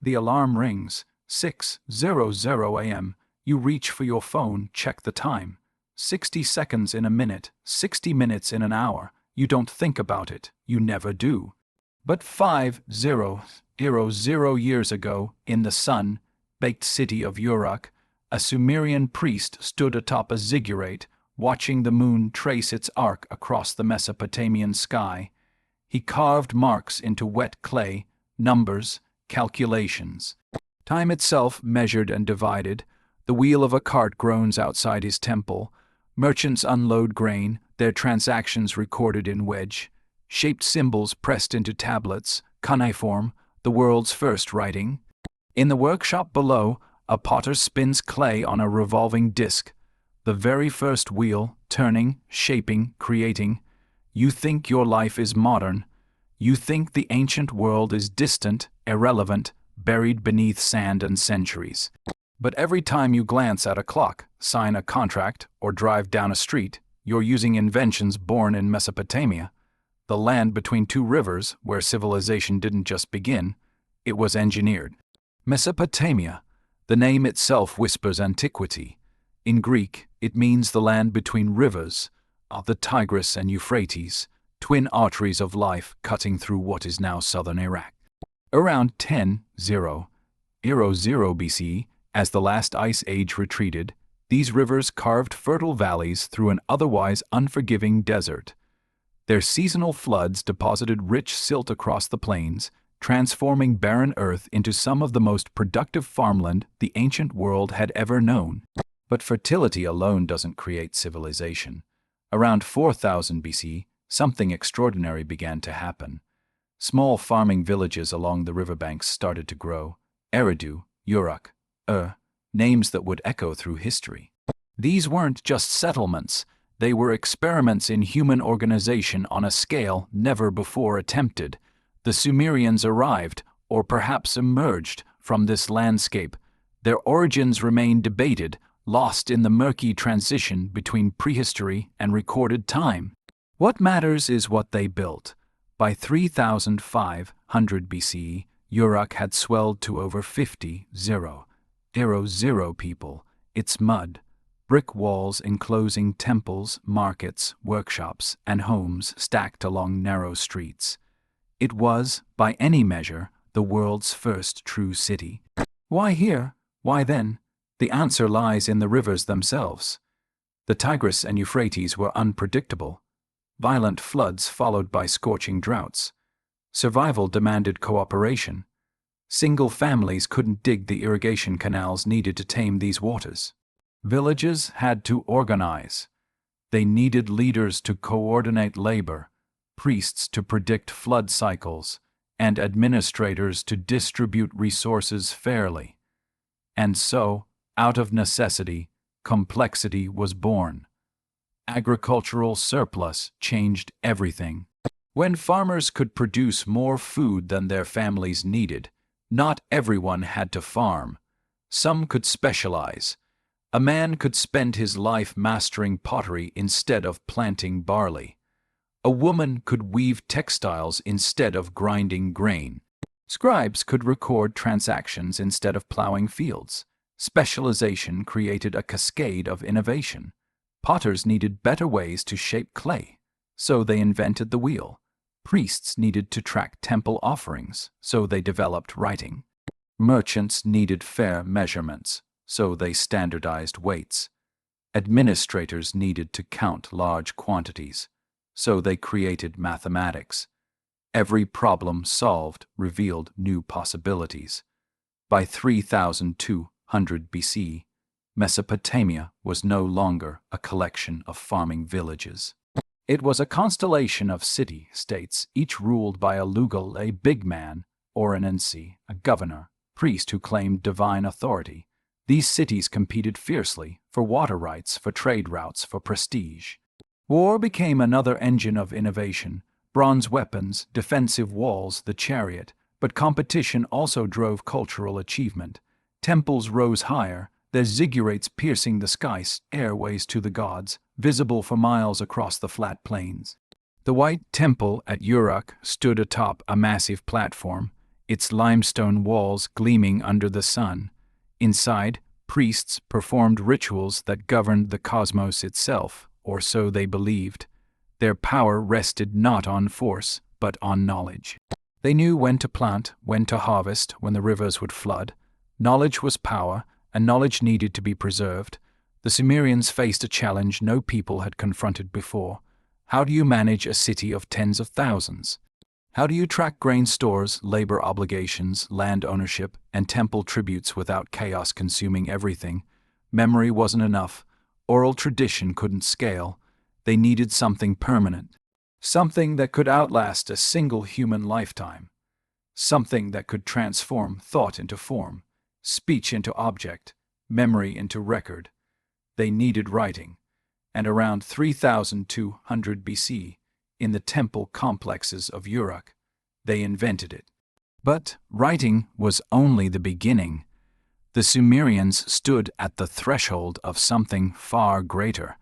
The alarm rings. 6:00 a.m. You reach for your phone, check the time. 60 seconds in a minute, 60 minutes in an hour. You don't think about it. You never do. But 5,000 years ago, in the sun-baked city of Uruk, a Sumerian priest stood atop a ziggurat, watching the moon trace its arc across the Mesopotamian sky. He carved marks into wet clay, numbers, calculations. Time itself measured and divided. The wheel of a cart groans outside his temple. Merchants unload grain, their transactions recorded in wedge-shaped symbols pressed into tablets. Cuneiform, the world's first writing. In the workshop below, a potter spins clay on a revolving disc. The very first wheel, turning, shaping, creating. You think your life is modern. You think the ancient world is distant, irrelevant, buried beneath sand and centuries. But every time you glance at a clock, sign a contract, or drive down a street, you're using inventions born in Mesopotamia, the land between two rivers where civilization didn't just begin, it was engineered. Mesopotamia, the name itself whispers antiquity. In Greek, it means the land between rivers, the Tigris and Euphrates, twin arteries of life cutting through what is now southern Iraq. Around 10,000 BC, as the last ice age retreated, these rivers carved fertile valleys through an otherwise unforgiving desert. Their seasonal floods deposited rich silt across the plains, transforming barren earth into some of the most productive farmland the ancient world had ever known. But fertility alone doesn't create civilization. Around 4000 BC, something extraordinary began to happen. Small farming villages along the riverbanks started to grow. Eridu, Uruk, names that would echo through history. These weren't just settlements. They were experiments in human organization on a scale never before attempted. The Sumerians arrived, or perhaps emerged, from this landscape. Their origins remain debated, lost in the murky transition between prehistory and recorded time. What matters is what they built. By 3500 BC, Uruk had swelled to over 50,000 people. Its mud, brick walls enclosing temples, markets, workshops, and homes stacked along narrow streets. It was, by any measure, the world's first true city. Why here? Why then? The answer lies in the rivers themselves. The Tigris and Euphrates were unpredictable. Violent floods followed by scorching droughts. Survival demanded cooperation. Single families couldn't dig the irrigation canals needed to tame these waters. Villages had to organize. They needed leaders to coordinate labor, priests to predict flood cycles, and administrators to distribute resources fairly. And so, out of necessity, complexity was born. Agricultural surplus changed everything. When farmers could produce more food than their families needed, not everyone had to farm. Some could specialize. A man could spend his life mastering pottery instead of planting barley. A woman could weave textiles instead of grinding grain. Scribes could record transactions instead of plowing fields. Specialization created a cascade of innovation. Potters needed better ways to shape clay, so they invented the wheel. Priests needed to track temple offerings, so they developed writing. Merchants needed fair measurements, so they standardized weights. Administrators needed to count large quantities, so they created mathematics. Every problem solved revealed new possibilities. By 3200 BC, Mesopotamia was no longer a collection of farming villages. It was a constellation of city-states, each ruled by a lugal, a big man, or an nc, a governor, priest who claimed divine authority. These cities competed fiercely for water rights, for trade routes, for prestige. War became another engine of innovation. Bronze weapons, defensive walls, the chariot, but competition also drove cultural achievement. Temples rose higher, their ziggurats piercing the sky, airways to the gods, visible for miles across the flat plains. The White Temple at Uruk stood atop a massive platform, its limestone walls gleaming under the sun. Inside, priests performed rituals that governed the cosmos itself, or so they believed. Their power rested not on force, but on knowledge. They knew when to plant, when to harvest, when the rivers would flood. Knowledge was power, and knowledge needed to be preserved. The Sumerians faced a challenge no people had confronted before. How do you manage a city of tens of thousands? How do you track grain stores, labor obligations, land ownership, and temple tributes without chaos consuming everything? Memory wasn't enough. Oral tradition couldn't scale. They needed something permanent. Something that could outlast a single human lifetime. Something that could transform thought into form, speech into object, memory into record. They needed writing. And around 3200 BC, in the temple complexes of Uruk, they invented it. But writing was only the beginning. The Sumerians stood at the threshold of something far greater,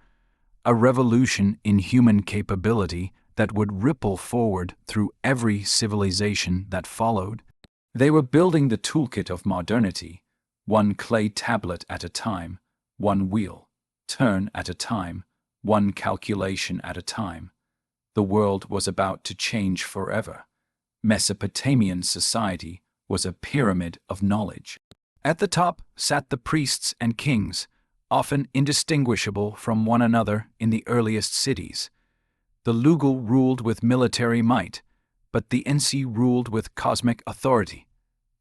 a revolution in human capability that would ripple forward through every civilization that followed. They were building the toolkit of modernity, one clay tablet at a time, one wheel, turn at a time, one calculation at a time. The world was about to change forever. Mesopotamian society was a pyramid of knowledge. At the top sat the priests and kings, often indistinguishable from one another in the earliest cities. The Lugal ruled with military might, but the Ensi ruled with cosmic authority,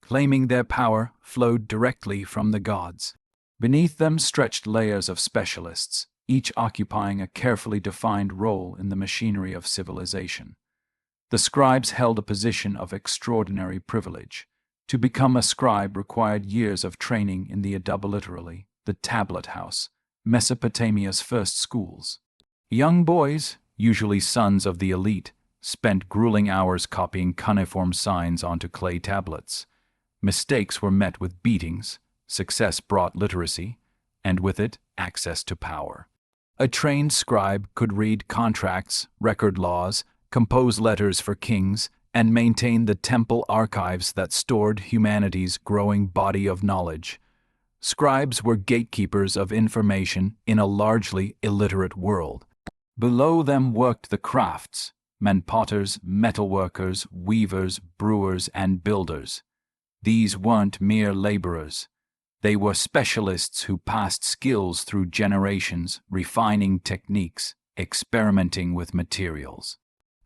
claiming their power flowed directly from the gods. Beneath them stretched layers of specialists, each occupying a carefully defined role in the machinery of civilization. The scribes held a position of extraordinary privilege. To become a scribe required years of training in the literally, the tablet house, Mesopotamia's first schools. Young boys, usually sons of the elite, spent grueling hours copying cuneiform signs onto clay tablets. Mistakes were met with beatings, success brought literacy, and with it, access to power. A trained scribe could read contracts, record laws, compose letters for kings, and maintain the temple archives that stored humanity's growing body of knowledge. Scribes were gatekeepers of information in a largely illiterate world. Below them worked the crafts, men potters, metalworkers, weavers, brewers, and builders. These weren't mere laborers. They were specialists who passed skills through generations, refining techniques, experimenting with materials.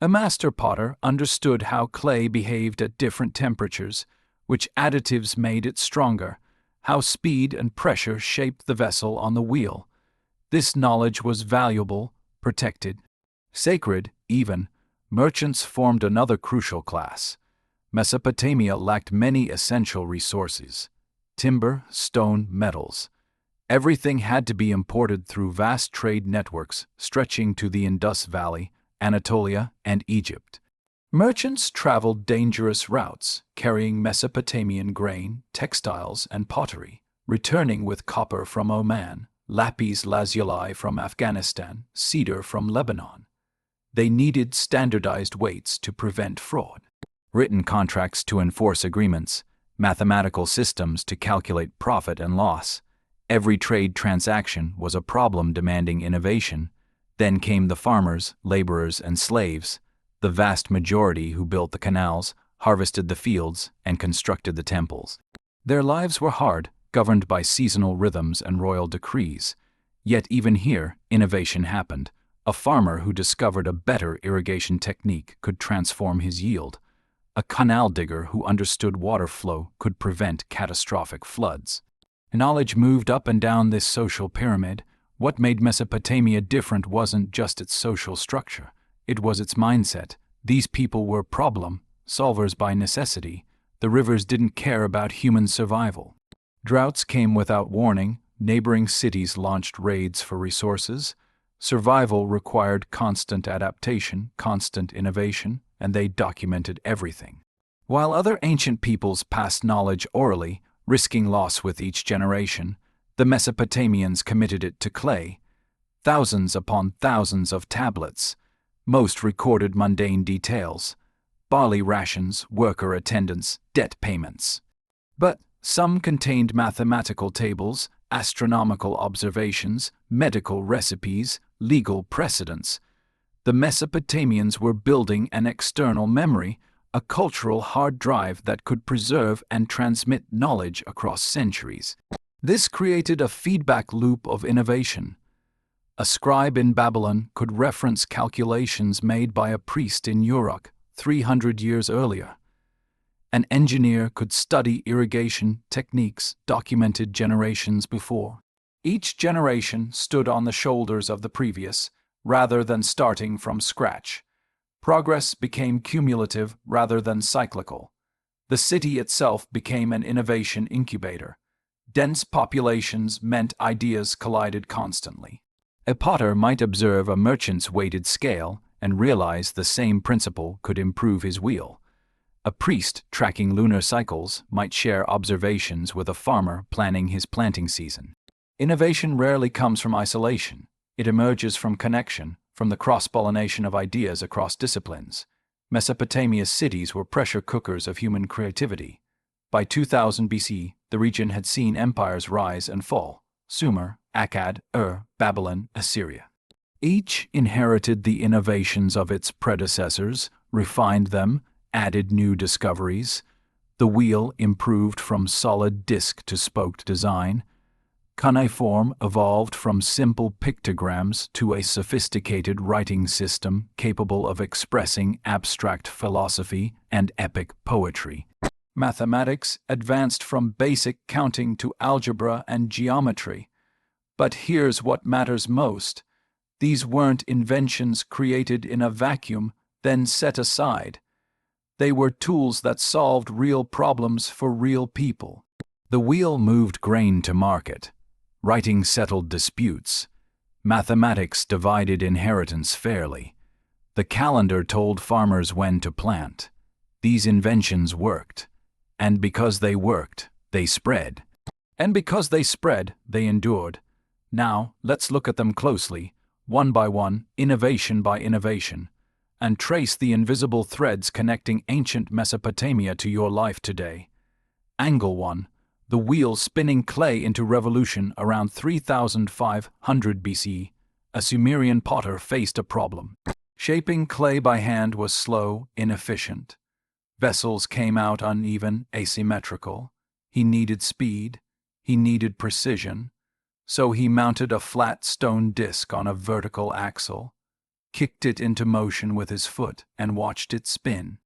A master potter understood how clay behaved at different temperatures, which additives made it stronger, how speed and pressure shaped the vessel on the wheel. This knowledge was valuable, protected, sacred even. Merchants formed another crucial class. Mesopotamia lacked many essential resources: timber, stone, metals. Everything had to be imported through vast trade networks stretching to the Indus Valley, Anatolia, and Egypt. Merchants traveled dangerous routes, carrying Mesopotamian grain, textiles, and pottery, returning with copper from Oman, lapis lazuli from Afghanistan, cedar from Lebanon. They needed standardized weights to prevent fraud, written contracts to enforce agreements, mathematical systems to calculate profit and loss. Every trade transaction was a problem demanding innovation. Then came the farmers, laborers, and slaves, the vast majority who built the canals, harvested the fields, and constructed the temples. Their lives were hard, governed by seasonal rhythms and royal decrees. Yet even here, innovation happened. A farmer who discovered a better irrigation technique could transform his yield. A canal digger who understood water flow could prevent catastrophic floods. Knowledge moved up and down this social pyramid. What made Mesopotamia different wasn't just its social structure, it was its mindset. These people were problem solvers by necessity. The rivers didn't care about human survival. Droughts came without warning, neighboring cities launched raids for resources. Survival required constant adaptation, constant innovation, and they documented everything. While other ancient peoples passed knowledge orally, risking loss with each generation, the Mesopotamians committed it to clay. Thousands upon thousands of tablets. Most recorded mundane details, barley rations, worker attendance, debt payments. But some contained mathematical tables, astronomical observations, medical recipes, legal precedents. The Mesopotamians were building an external memory, a cultural hard drive that could preserve and transmit knowledge across centuries. This created a feedback loop of innovation. A scribe in Babylon could reference calculations made by a priest in Uruk 300 years earlier. An engineer could study irrigation techniques documented generations before. Each generation stood on the shoulders of the previous, rather than starting from scratch. Progress became cumulative rather than cyclical. The city itself became an innovation incubator. Dense populations meant ideas collided constantly. A potter might observe a merchant's weighted scale and realize the same principle could improve his wheel. A priest tracking lunar cycles might share observations with a farmer planning his planting season. Innovation rarely comes from isolation. It emerges from connection, from the cross-pollination of ideas across disciplines. Mesopotamia's cities were pressure cookers of human creativity. By 2000 BC, the region had seen empires rise and fall: Sumer, Akkad, Babylon, Assyria. Each inherited the innovations of its predecessors, refined them, added new discoveries. The wheel improved from solid disc to spoked design. Cuneiform evolved from simple pictograms to a sophisticated writing system capable of expressing abstract philosophy and epic poetry. Mathematics advanced from basic counting to algebra and geometry. But here's what matters most. These weren't inventions created in a vacuum, then set aside. They were tools that solved real problems for real people. The wheel moved grain to market. Writing settled disputes. Mathematics divided inheritance fairly. The calendar told farmers when to plant. These inventions worked. And because they worked, they spread. And because they spread, they endured. Now, let's look at them closely, one by one, innovation by innovation, and trace the invisible threads connecting ancient Mesopotamia to your life today. Angle 1. The wheel spinning clay into revolution around 3500 BC. A Sumerian potter faced a problem. Shaping clay by hand was slow, inefficient. Vessels came out uneven, asymmetrical. He needed speed. He needed precision. So he mounted a flat stone disc on a vertical axle, kicked it into motion with his foot, and watched it spin.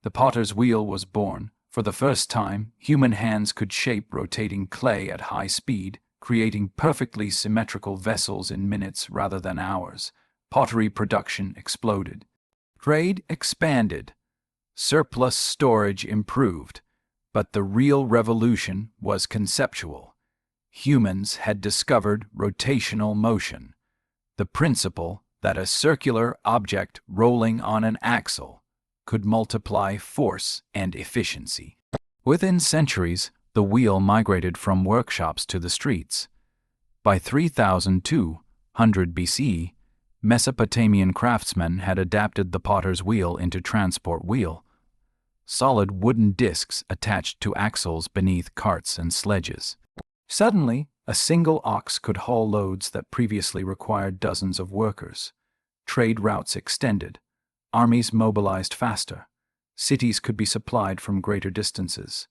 The potter's wheel was born. For the first time, human hands could shape rotating clay at high speed, creating perfectly symmetrical vessels in minutes rather than hours. Pottery production exploded. Trade expanded. Surplus storage improved. But the real revolution was conceptual. Humans had discovered rotational motion, the principle that a circular object rolling on an axle could multiply force and efficiency. Within centuries, the wheel migrated from workshops to the streets. By 3200 BC, Mesopotamian craftsmen had adapted the potter's wheel into transport wheel, solid wooden discs attached to axles beneath carts and sledges. Suddenly, a single ox could haul loads that previously required dozens of workers. Trade routes extended. Armies mobilized faster. Cities could be supplied from greater distances.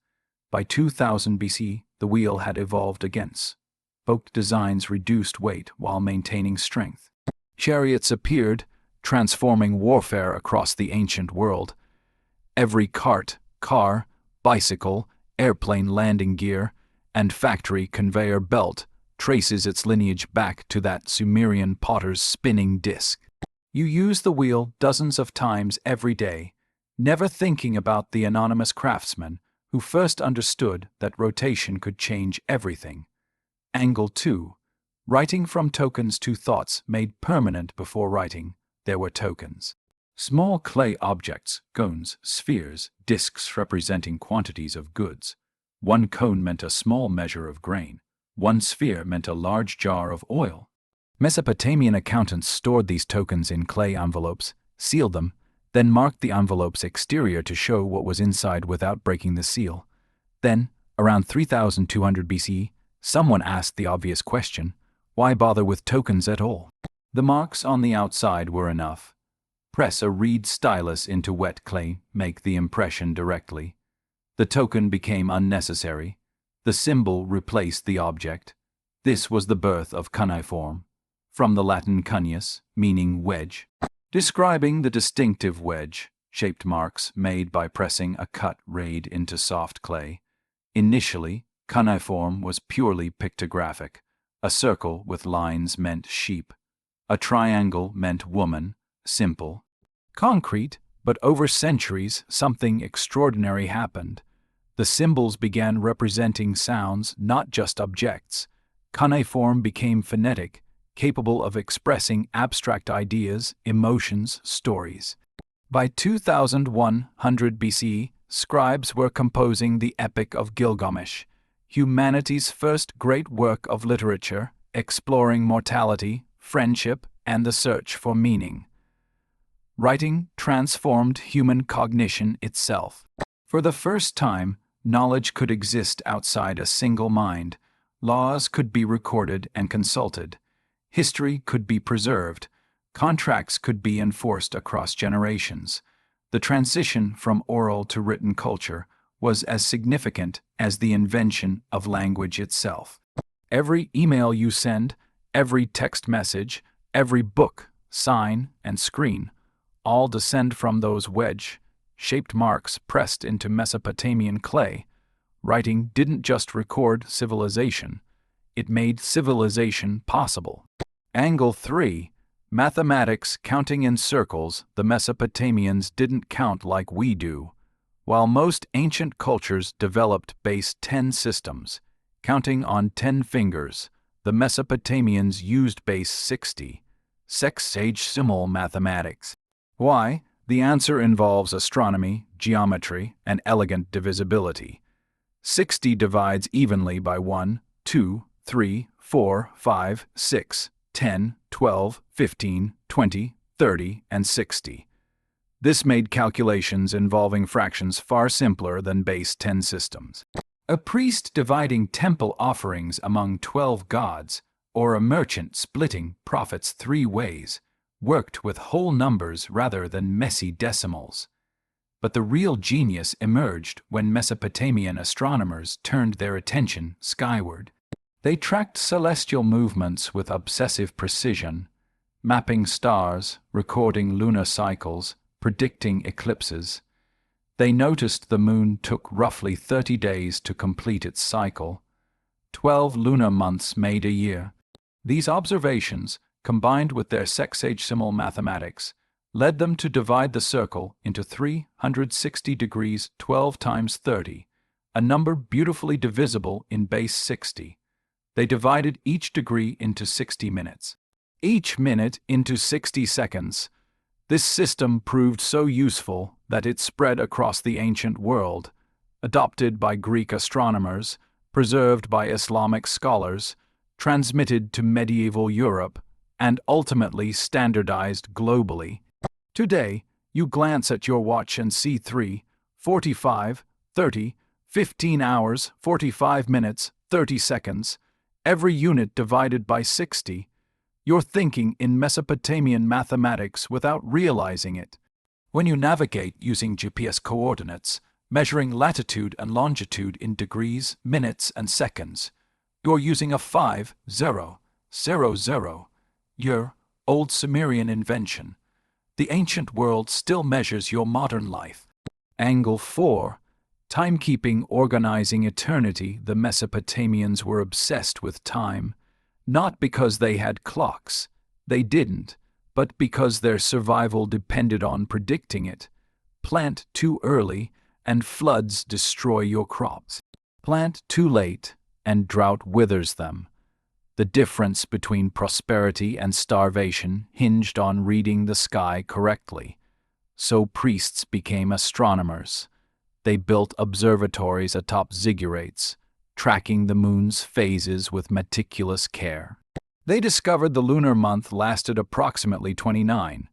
By 2000 BC, the wheel had evolved against. Spoked designs reduced weight while maintaining strength. Chariots appeared, transforming warfare across the ancient world. Every cart, car, bicycle, airplane landing gear, and factory conveyor belt traces its lineage back to that Sumerian potter's spinning disc. You use the wheel dozens of times every day, never thinking about the anonymous craftsman who first understood that rotation could change everything. Angle 2. Writing from tokens to thoughts made permanent before writing, there were tokens. Small clay objects, cones, spheres, discs representing quantities of goods. One cone meant a small measure of grain. One sphere meant a large jar of oil. Mesopotamian accountants stored these tokens in clay envelopes, sealed them, then marked the envelope's exterior to show what was inside without breaking the seal. Then, around 3200 BCE, someone asked the obvious question, why bother with tokens at all? The marks on the outside were enough. Press a reed stylus into wet clay, make the impression directly. The token became unnecessary. The symbol replaced the object. This was the birth of cuneiform, from the Latin cuneus, meaning wedge, describing the distinctive wedge-shaped marks made by pressing a cut reed into soft clay. Initially, cuneiform was purely pictographic. A circle with lines meant sheep. A triangle meant woman, simple, concrete, but over centuries something extraordinary happened. The symbols began representing sounds, not just objects. Cuneiform became phonetic, capable of expressing abstract ideas, emotions, stories. By 2100 BCE, scribes were composing the Epic of Gilgamesh, humanity's first great work of literature, exploring mortality, friendship, and the search for meaning. Writing transformed human cognition itself. For the first time, knowledge could exist outside a single mind. Laws could be recorded and consulted. History could be preserved. Contracts could be enforced across generations. The transition from oral to written culture was as significant as the invention of language itself. Every email you send, every text message, every book, sign, and screen all descend from those wedge-shaped marks pressed into Mesopotamian clay. Writing didn't just record civilization, it made civilization possible. Angle 3. Mathematics counting in circles. The Mesopotamians didn't count like we do. While most ancient cultures developed base 10 systems, counting on 10 fingers, the Mesopotamians used base 60, sexagesimal mathematics. Why? The answer involves astronomy, geometry, and elegant divisibility. 60 divides evenly by 1, 2, 3, 4, 5, 6, 10, 12, 15, 20, 30, and 60. This made calculations involving fractions far simpler than base 10 systems. A priest dividing temple offerings among 12 gods, or a merchant splitting profits 3 ways, worked with whole numbers rather than messy decimals. But the real genius emerged when Mesopotamian astronomers turned their attention skyward. They tracked celestial movements with obsessive precision, mapping stars, recording lunar cycles, predicting eclipses. They noticed the moon took roughly 30 days to complete its cycle. 12 lunar months made a year. These observations, combined with their sexagesimal mathematics, led them to divide the circle into 360 degrees 12 times 30, a number beautifully divisible in base 60. They divided each degree into 60 minutes, each minute into 60 seconds. This system proved so useful that it spread across the ancient world, adopted by Greek astronomers, preserved by Islamic scholars, transmitted to medieval Europe, and ultimately standardized globally. Today, you glance at your watch and see 3, 45, 30, 15 hours, 45 minutes, 30 seconds, every unit divided by 60. You're thinking in Mesopotamian mathematics without realizing it. When you navigate using GPS coordinates, measuring latitude and longitude in degrees, minutes, and seconds, you're using a 5000-year old Sumerian invention. The ancient world still measures your modern life. Angle 4. Timekeeping organizing eternity. The Mesopotamians were obsessed with time, not because they had clocks, they didn't, but because their survival depended on predicting it. Plant too early, and floods destroy your crops. Plant too late, and drought withers them. The difference between prosperity and starvation hinged on reading the sky correctly. So priests became astronomers. They built observatories atop ziggurats, tracking the moon's phases with meticulous care. They discovered the lunar month lasted approximately 29,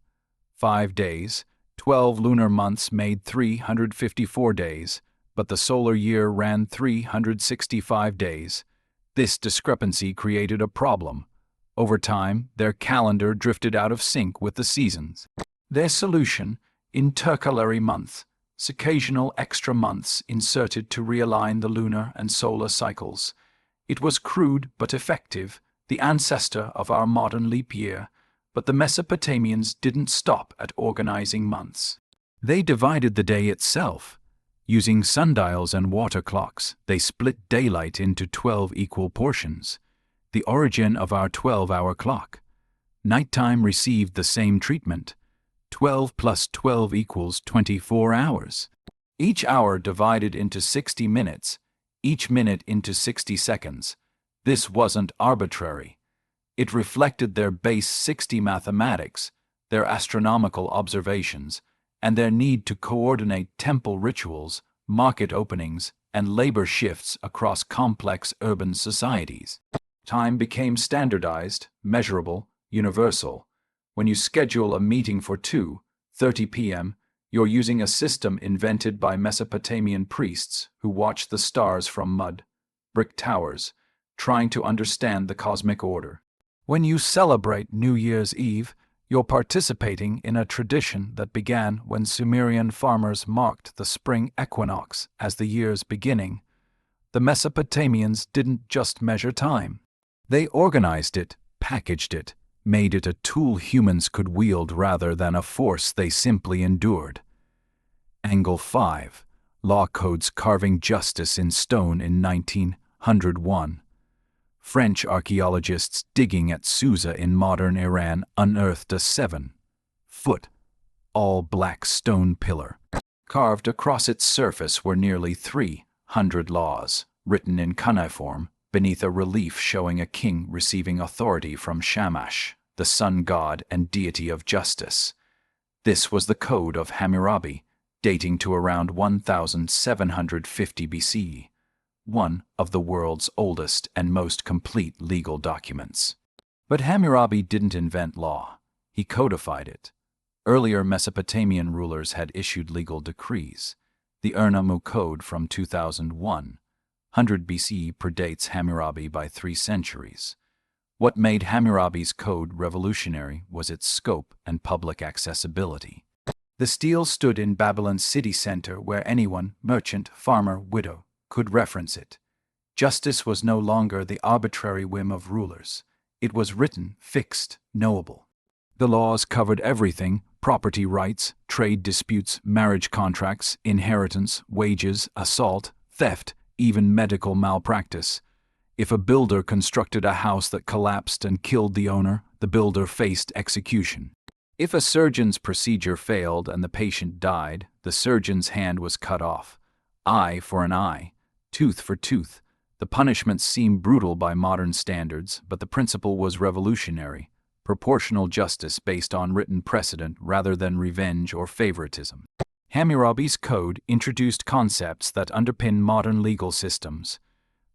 5 days, 12 lunar months made 354 days, but the solar year ran 365 days. This discrepancy created a problem. Over time, their calendar drifted out of sync with the seasons. Their solution: intercalary months, occasional extra months inserted to realign the lunar and solar cycles. It was crude but effective, the ancestor of our modern leap year, but the Mesopotamians didn't stop at organizing months. They divided the day itself. Using sundials and water clocks, they split daylight into 12 equal portions, the origin of our 12-hour clock. Nighttime received the same treatment. 12 plus 12 equals 24 hours. Each hour divided into 60 minutes, each minute into 60 seconds. This wasn't arbitrary. It reflected their base 60 mathematics, their astronomical observations, and their need to coordinate temple rituals, market openings, and labor shifts across complex urban societies. Time became standardized, measurable, universal. When you schedule a meeting for 2:30 p.m., you're using a system invented by Mesopotamian priests who watched the stars from mud, brick towers, trying to understand the cosmic order. When you celebrate New Year's Eve, you're participating in a tradition that began when Sumerian farmers marked the spring equinox as the year's beginning. The Mesopotamians didn't just measure time. They organized it, packaged it, made it a tool humans could wield rather than a force they simply endured. Angle 5. Law codes carving justice in stone in 1901. French archaeologists digging at Susa in modern Iran unearthed a 7-foot, all-black stone pillar. Carved across its surface were nearly 300 laws, written in cuneiform, beneath a relief showing a king receiving authority from Shamash, the sun god and deity of justice. This was the Code of Hammurabi, dating to around 1750 BCE. One of the world's oldest and most complete legal documents. But Hammurabi didn't invent law. He codified it. Earlier Mesopotamian rulers had issued legal decrees. The Ur-Nammu Code from 2001, 100 BCE, predates Hammurabi by 3 centuries. What made Hammurabi's code revolutionary was its scope and public accessibility. The stele stood in Babylon's city center where anyone, merchant, farmer, widow, could reference it. Justice was no longer the arbitrary whim of rulers. It was written, fixed, knowable. The laws covered everything: property rights, trade disputes, marriage contracts, inheritance, wages, assault, theft, even medical malpractice. If a builder constructed a house that collapsed and killed the owner, the builder faced execution. If a surgeon's procedure failed and the patient died, the surgeon's hand was cut off. Eye for an eye, tooth for tooth. The punishments seem brutal by modern standards, but the principle was revolutionary: proportional justice based on written precedent rather than revenge or favoritism. Hammurabi's code introduced concepts that underpin modern legal systems.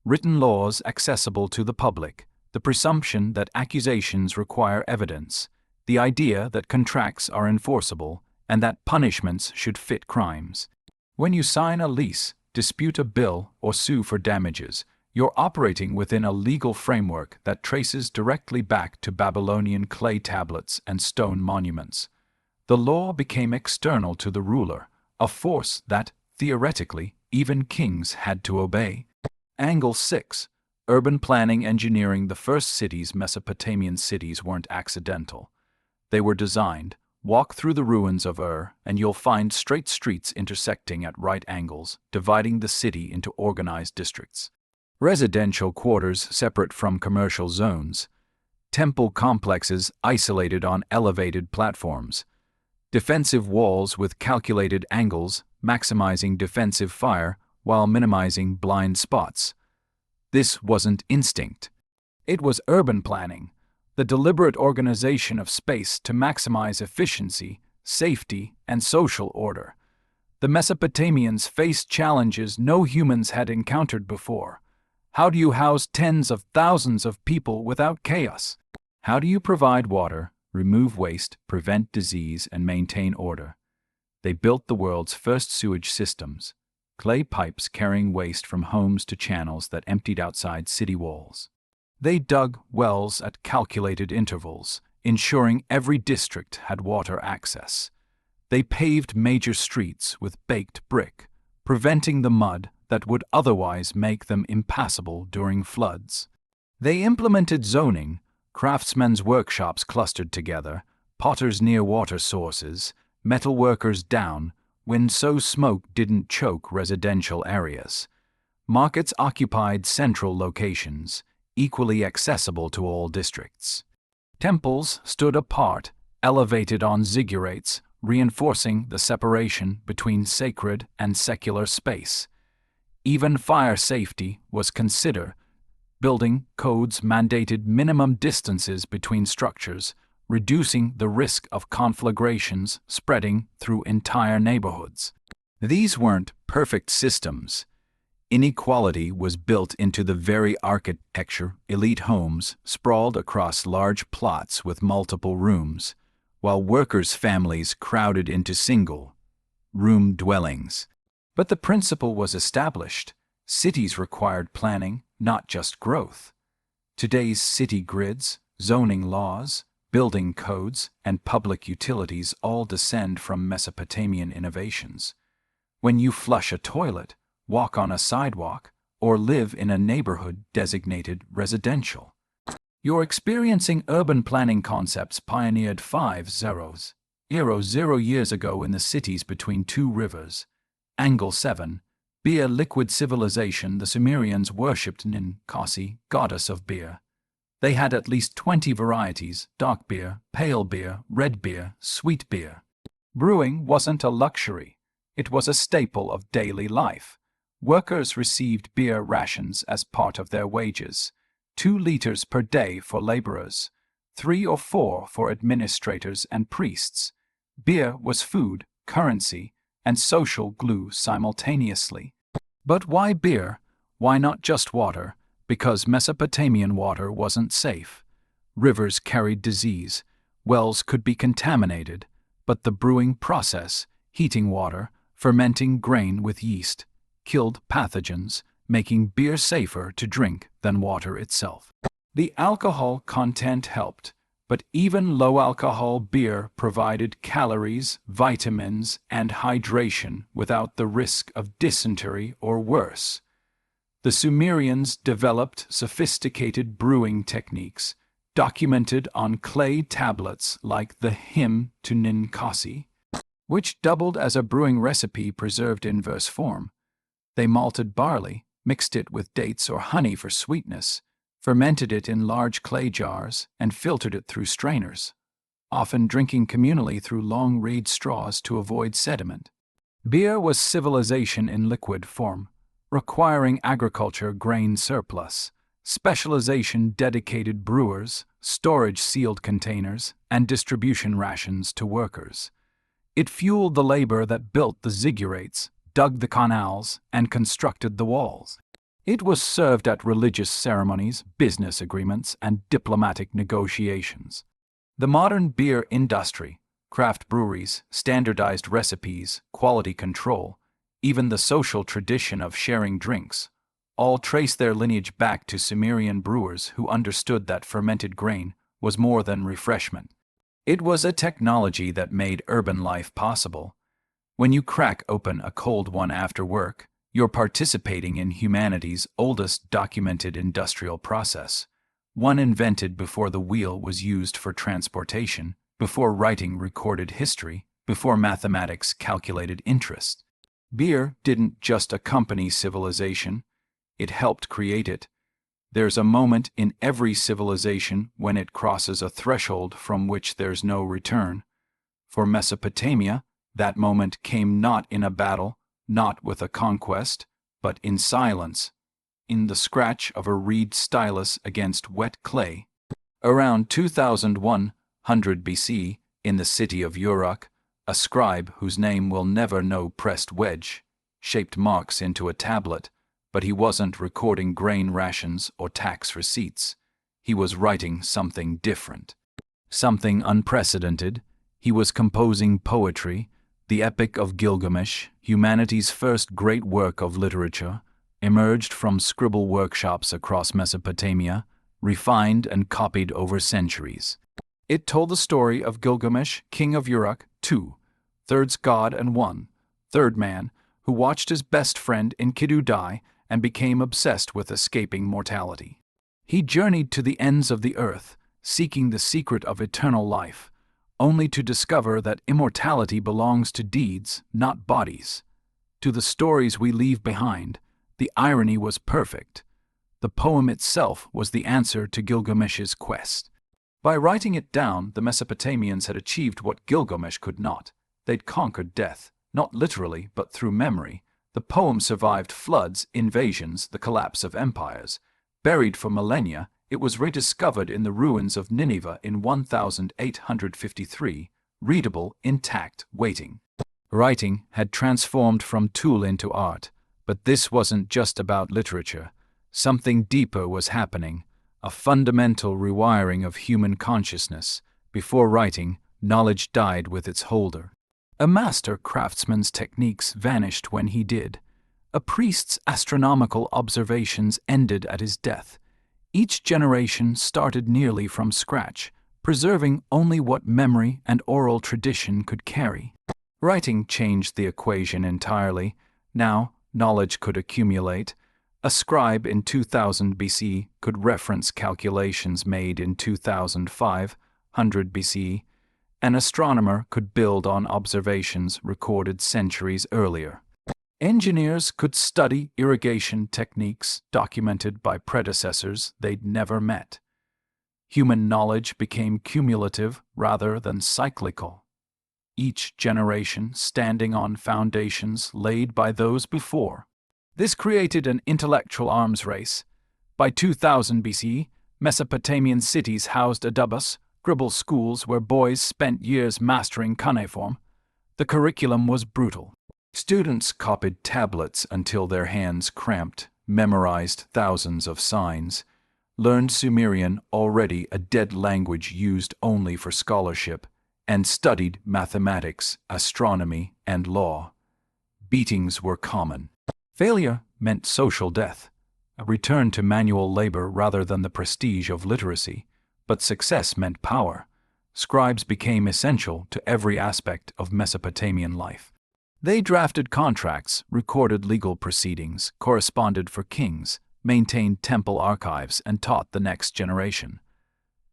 Written laws accessible to the public, the presumption that accusations require evidence, the idea that contracts are enforceable, and that punishments should fit crimes. When you sign a lease, dispute a bill, or sue for damages, you're operating within a legal framework that traces directly back to Babylonian clay tablets and stone monuments. The law became external to the ruler, a force that, theoretically, even kings had to obey. Angle 6. Urban planning engineering. The first cities, Mesopotamian cities, weren't accidental. They were designed. Walk through the ruins of Ur, and you'll find straight streets intersecting at right angles, dividing the city into organized districts. Residential quarters separate from commercial zones. Temple complexes isolated on elevated platforms. Defensive walls with calculated angles, maximizing defensive fire while minimizing blind spots. This wasn't instinct. It was urban planning. The deliberate organization of space to maximize efficiency, safety, and social order. The Mesopotamians faced challenges no humans had encountered before. How do you house tens of thousands of people without chaos? How do you provide water, remove waste, prevent disease, and maintain order? They built the world's first sewage systems, clay pipes carrying waste from homes to channels that emptied outside city walls. They dug wells at calculated intervals, ensuring every district had water access. They paved major streets with baked brick, preventing the mud that would otherwise make them impassable during floods. They implemented zoning, craftsmen's workshops clustered together, potters near water sources, metalworkers down, so smoke didn't choke residential areas. Markets occupied central locations, equally accessible to all districts. Temples stood apart, elevated on ziggurats, reinforcing the separation between sacred and secular space. Even fire safety was considered. Building codes mandated minimum distances between structures, reducing the risk of conflagrations spreading through entire neighborhoods. These weren't perfect systems. Inequality was built into the very architecture. Elite homes sprawled across large plots with multiple rooms, while workers' families crowded into single-room dwellings. But the principle was established. Cities required planning, not just growth. Today's city grids, zoning laws, building codes, and public utilities all descend from Mesopotamian innovations. When you flush a toilet, walk on a sidewalk, or live in a neighborhood designated residential, you're experiencing urban planning concepts pioneered 5,000 years ago in the cities between two rivers. Angle 7. Beer liquid civilization. The Sumerians worshipped Ninkasi, goddess of beer. They had at least 20 varieties: dark beer, pale beer, red beer, sweet beer. Brewing wasn't a luxury. It was a staple of daily life. Workers received beer rations as part of their wages, 2 liters per day for laborers, 3 or 4 for administrators and priests. Beer was food, currency, and social glue simultaneously. But why beer? Why not just water? Because Mesopotamian water wasn't safe. Rivers carried disease, wells could be contaminated, but the brewing process, heating water, fermenting grain with yeast, killed pathogens, making beer safer to drink than water itself. The alcohol content helped, but even low-alcohol beer provided calories, vitamins, and hydration without the risk of dysentery or worse. The Sumerians developed sophisticated brewing techniques, documented on clay tablets like the hymn to Ninkasi, which doubled as a brewing recipe preserved in verse form. They malted barley, mixed it with dates or honey for sweetness, fermented it in large clay jars, and filtered it through strainers, often drinking communally through long reed straws to avoid sediment. Beer was civilization in liquid form, requiring agriculture grain surplus, specialization dedicated brewers, storage sealed containers, and distribution rations to workers. It fueled the labor that built the ziggurats, dug the canals, and constructed the walls. It was served at religious ceremonies, business agreements, and diplomatic negotiations. The modern beer industry, craft breweries, standardized recipes, quality control, even the social tradition of sharing drinks, all trace their lineage back to Sumerian brewers who understood that fermented grain was more than refreshment. It was a technology that made urban life possible. When you crack open a cold one after work, you're participating in humanity's oldest documented industrial process, one invented before the wheel was used for transportation, before writing recorded history, before mathematics calculated interest. Beer didn't just accompany civilization, it helped create it. There's a moment in every civilization when it crosses a threshold from which there's no return. For Mesopotamia, that moment came not in a battle, not with a conquest, but in silence, in the scratch of a reed stylus against wet clay. Around 2100 BC, in the city of Uruk, a scribe whose name we'll never know pressed wedge-shaped marks into a tablet, but he wasn't recording grain rations or tax receipts. He was writing something different, something unprecedented. He was composing poetry, The Epic of Gilgamesh, humanity's first great work of literature, emerged from scribble workshops across Mesopotamia, refined and copied over centuries. It told the story of Gilgamesh, king of Uruk, 2 thirds god and 1/3 man, who watched his best friend Enkidu die and became obsessed with escaping mortality. He journeyed to the ends of the earth, seeking the secret of eternal life, only to discover that immortality belongs to deeds, not bodies. To the stories we leave behind, the irony was perfect. The poem itself was the answer to Gilgamesh's quest. By writing it down, the Mesopotamians had achieved what Gilgamesh could not. They'd conquered death, not literally, but through memory. The poem survived floods, invasions, the collapse of empires. Buried for millennia, it was rediscovered in the ruins of Nineveh in 1853, readable, intact, waiting. Writing had transformed from tool into art, but this wasn't just about literature. Something deeper was happening, a fundamental rewiring of human consciousness. Before writing, knowledge died with its holder. A master craftsman's techniques vanished when he did. A priest's astronomical observations ended at his death. Each generation started nearly from scratch, preserving only what memory and oral tradition could carry. Writing changed the equation entirely. Now, knowledge could accumulate. A scribe in 2000 BC could reference calculations made in 2500 BC. An astronomer could build on observations recorded centuries earlier. Engineers could study irrigation techniques documented by predecessors they'd never met. Human knowledge became cumulative rather than cyclical, each generation standing on foundations laid by those before. This created an intellectual arms race. By 2000 BC, Mesopotamian cities housed adubas, scribble schools where boys spent years mastering cuneiform. The curriculum was brutal. Students copied tablets until their hands cramped, memorized thousands of signs, learned Sumerian, already a dead language used only for scholarship, and studied mathematics, astronomy, and law. Beatings were common. Failure meant social death, a return to manual labor rather than the prestige of literacy. But success meant power. Scribes became essential to every aspect of Mesopotamian life. They drafted contracts, recorded legal proceedings, corresponded for kings, maintained temple archives, and taught the next generation.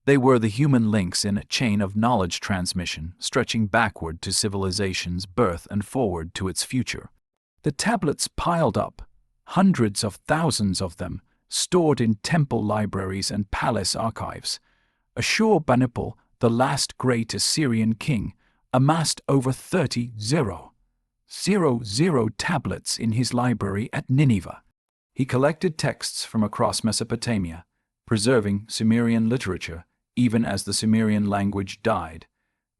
They were the human links in a chain of knowledge transmission, stretching backward to civilization's birth and forward to its future. The tablets piled up, hundreds of thousands of them, stored in temple libraries and palace archives. Ashur-banipal, the last great Assyrian king, amassed over 30 tablets in his library at Nineveh. He collected texts from across Mesopotamia, preserving Sumerian literature even as the Sumerian language died,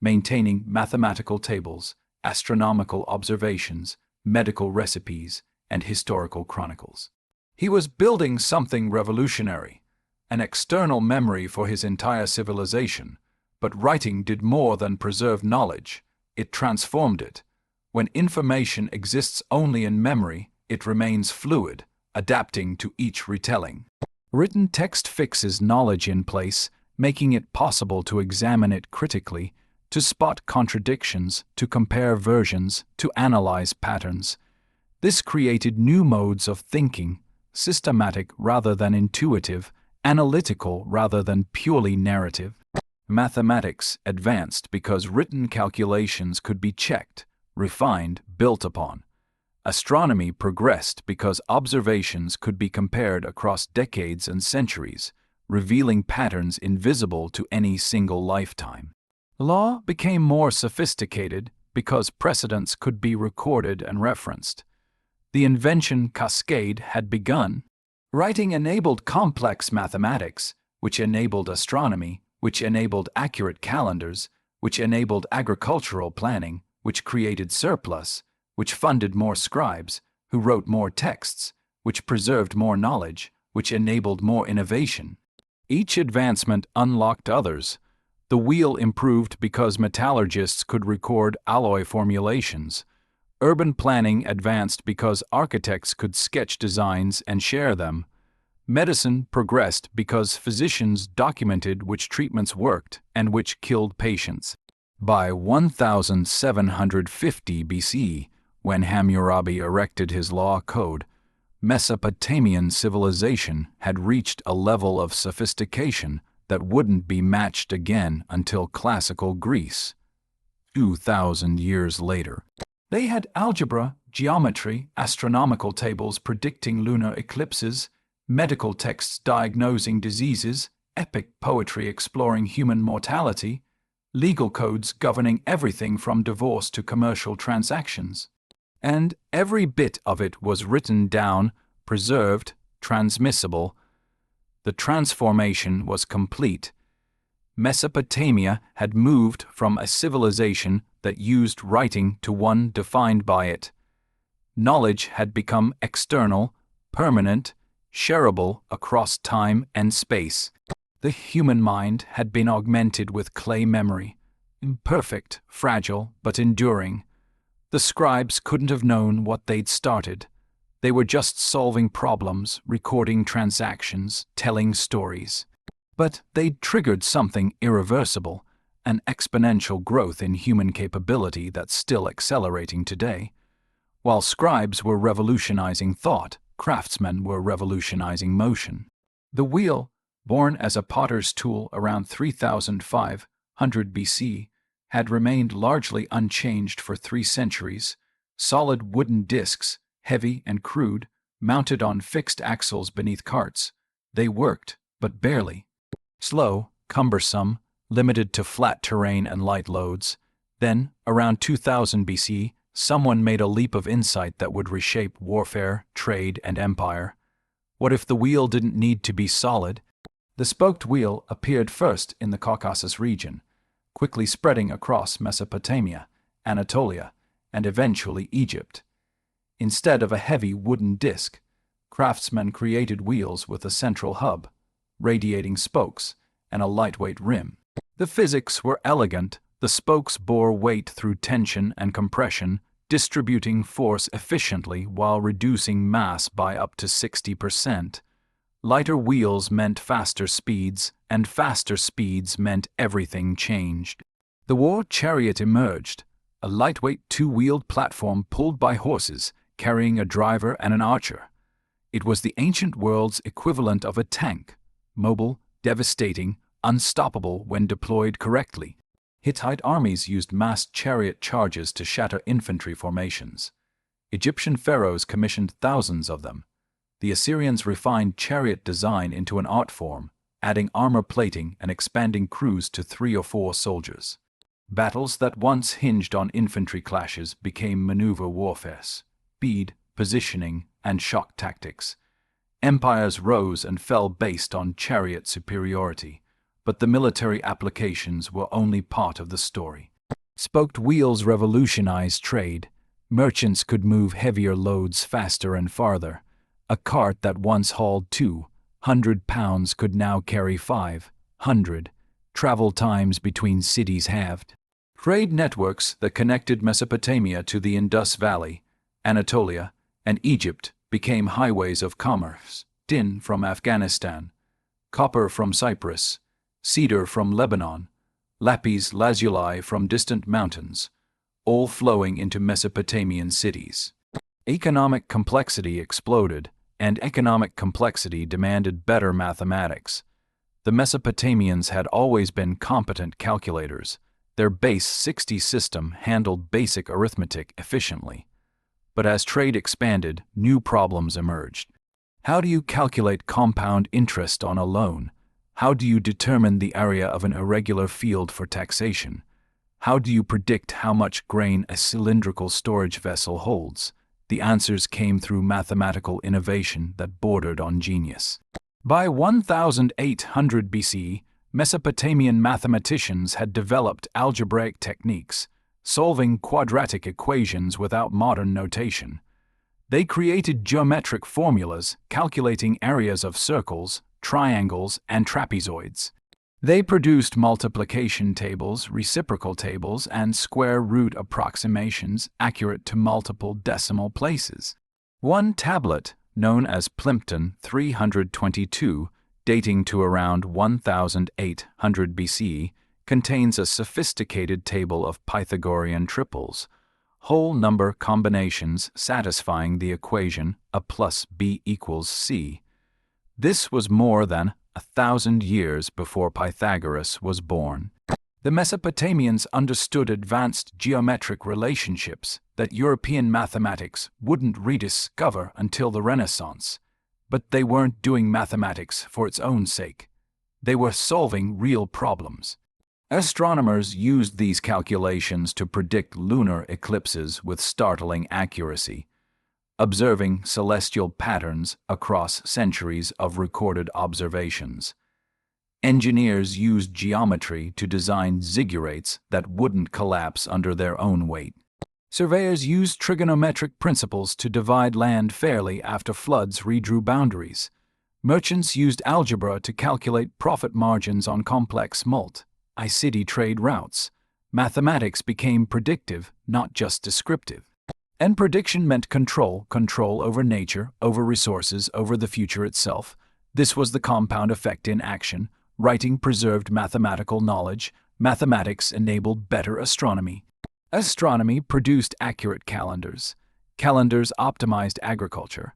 maintaining mathematical tables, astronomical observations, medical recipes, and historical chronicles. He was building something revolutionary, an external memory for his entire civilization, but writing did more than preserve knowledge, it transformed it. When information exists only in memory, it remains fluid, adapting to each retelling. Written text fixes knowledge in place, making it possible to examine it critically, to spot contradictions, to compare versions, to analyze patterns. This created new modes of thinking, systematic rather than intuitive, analytical rather than purely narrative. Mathematics advanced because written calculations could be checked, refined, built upon. Astronomy progressed because observations could be compared across decades and centuries, revealing patterns invisible to any single lifetime. Law became more sophisticated because precedents could be recorded and referenced. The invention cascade had begun. Writing enabled complex mathematics, which enabled astronomy, which enabled accurate calendars, which enabled agricultural planning, which created surplus, which funded more scribes, who wrote more texts, which preserved more knowledge, which enabled more innovation. Each advancement unlocked others. The wheel improved because metallurgists could record alloy formulations. Urban planning advanced because architects could sketch designs and share them. Medicine progressed because physicians documented which treatments worked and which killed patients. By 1750 BC, when Hammurabi erected his law code, Mesopotamian civilization had reached a level of sophistication that wouldn't be matched again until classical Greece. 2,000 years later, they had algebra, geometry, astronomical tables predicting lunar eclipses, medical texts diagnosing diseases, epic poetry exploring human mortality, legal codes governing everything from divorce to commercial transactions. And every bit of it was written down, preserved, transmissible. The transformation was complete. Mesopotamia had moved from a civilization that used writing to one defined by it. Knowledge had become external, permanent, shareable across time and space. The human mind had been augmented with clay memory, imperfect, fragile, but enduring. The scribes couldn't have known what they'd started. They were just solving problems, recording transactions, telling stories. But they'd triggered something irreversible, an exponential growth in human capability that's still accelerating today. While scribes were revolutionizing thought, craftsmen were revolutionizing motion. The wheel, born as a potter's tool around 3500 BC, had remained largely unchanged for 3 centuries. Solid wooden discs, heavy and crude, mounted on fixed axles beneath carts. They worked, but barely. Slow, cumbersome, limited to flat terrain and light loads. Then, around 2000 BC, someone made a leap of insight that would reshape warfare, trade, and empire. What if the wheel didn't need to be solid? The spoked wheel appeared first in the Caucasus region, quickly spreading across Mesopotamia, Anatolia, and eventually Egypt. Instead of a heavy wooden disc, craftsmen created wheels with a central hub, radiating spokes, and a lightweight rim. The physics were elegant. The spokes bore weight through tension and compression, distributing force efficiently while reducing mass by up to 60%. Lighter wheels meant faster speeds, and faster speeds meant everything changed. The war chariot emerged, a lightweight 2-wheeled platform pulled by horses, carrying a driver and an archer. It was the ancient world's equivalent of a tank, mobile, devastating, unstoppable when deployed correctly. Hittite armies used massed chariot charges to shatter infantry formations. Egyptian pharaohs commissioned thousands of them. The Assyrians refined chariot design into an art form, adding armor plating and expanding crews to 3 or 4 soldiers. Battles that once hinged on infantry clashes became maneuver warfare, speed, positioning, and shock tactics. Empires rose and fell based on chariot superiority, but the military applications were only part of the story. Spoked wheels revolutionized trade. Merchants could move heavier loads faster and farther. A cart that once hauled 200 pounds could now carry 500. Travel times between cities halved. Trade networks that connected Mesopotamia to the Indus Valley, Anatolia, and Egypt became highways of commerce. Tin from Afghanistan, copper from Cyprus, cedar from Lebanon, lapis lazuli from distant mountains, all flowing into Mesopotamian cities. Economic complexity exploded, and economic complexity demanded better mathematics. The Mesopotamians had always been competent calculators. Their base 60 system handled basic arithmetic efficiently. But as trade expanded, new problems emerged. How do you calculate compound interest on a loan? How do you determine the area of an irregular field for taxation? How do you predict how much grain a cylindrical storage vessel holds? The answers came through mathematical innovation that bordered on genius. By 1800 BC, Mesopotamian mathematicians had developed algebraic techniques, solving quadratic equations without modern notation. They created geometric formulas calculating areas of circles, triangles, and trapezoids. They produced multiplication tables, reciprocal tables, and square root approximations accurate to multiple decimal places. One tablet, known as Plimpton 322, dating to around 1800 BC, contains a sophisticated table of Pythagorean triples, whole number combinations satisfying the equation A plus B equals C. This was more than 1,000 years before Pythagoras was born. The Mesopotamians understood advanced geometric relationships that European mathematics wouldn't rediscover until the Renaissance. But they weren't doing mathematics for its own sake. They were solving real problems. Astronomers used these calculations to predict lunar eclipses with startling accuracy, observing celestial patterns across centuries of recorded observations. Engineers used geometry to design ziggurats that wouldn't collapse under their own weight. Surveyors used trigonometric principles to divide land fairly after floods redrew boundaries. Merchants used algebra to calculate profit margins on complex multi-city trade routes. Mathematics became predictive, not just descriptive. And prediction meant control over nature, over resources, over the future itself. This was the compound effect in action. Writing preserved mathematical knowledge. Mathematics enabled better astronomy. Astronomy produced accurate calendars. Calendars optimized agriculture.